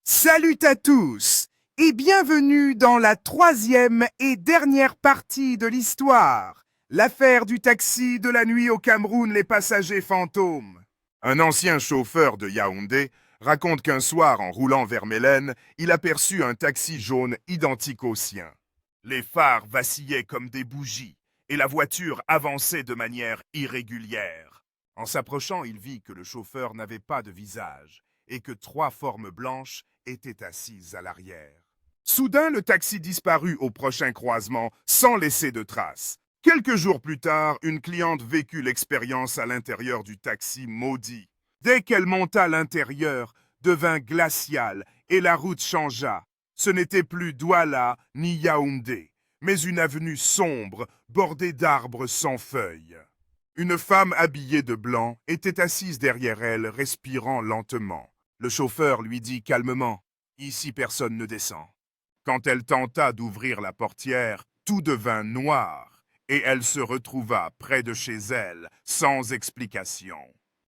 Salut à tous et bienvenue dans la troisième et dernière partie de l'histoire, l'affaire du taxi de la nuit au Cameroun, les passagers fantômes. Un ancien chauffeur de Yaoundé raconte qu'un soir, en roulant vers Mélène, il aperçut un taxi jaune identique au sien. Les phares vacillaient comme des bougies et la voiture avançait de manière irrégulière. En s'approchant, il vit que le chauffeur n'avait pas de visage et que trois formes blanches étaient assises à l'arrière. Soudain, le taxi disparut au prochain croisement sans laisser de traces. Quelques jours plus tard, une cliente vécut l'expérience à l'intérieur du taxi maudit. Dès qu'elle monta, l'intérieur devint glacial et la route changea. Ce n'était plus Douala ni Yaoundé, mais une avenue sombre bordée d'arbres sans feuilles. Une femme habillée de blanc était assise derrière elle, respirant lentement. Le chauffeur lui dit calmement « Ici personne ne descend ». Quand elle tenta d'ouvrir la portière, tout devint noir et elle se retrouva près de chez elle, sans explication.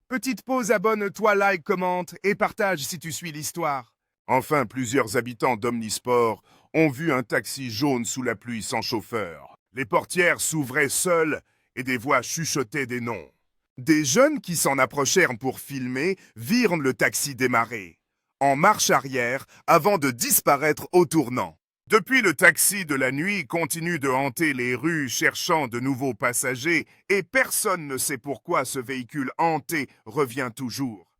Petite pause, abonne-toi, like, commente et partage si tu suis l'histoire. Enfin, plusieurs habitants d'Omnisport ont vu un taxi jaune sous la pluie sans chauffeur. Les portières s'ouvraient seules et des voix chuchotaient des noms. Des jeunes qui s'en approchèrent pour filmer virent le taxi démarrer, en marche arrière, avant de disparaître au tournant. Depuis, le taxi de la nuit continue de hanter les rues cherchant de nouveaux passagers et personne ne sait pourquoi ce véhicule hanté revient toujours.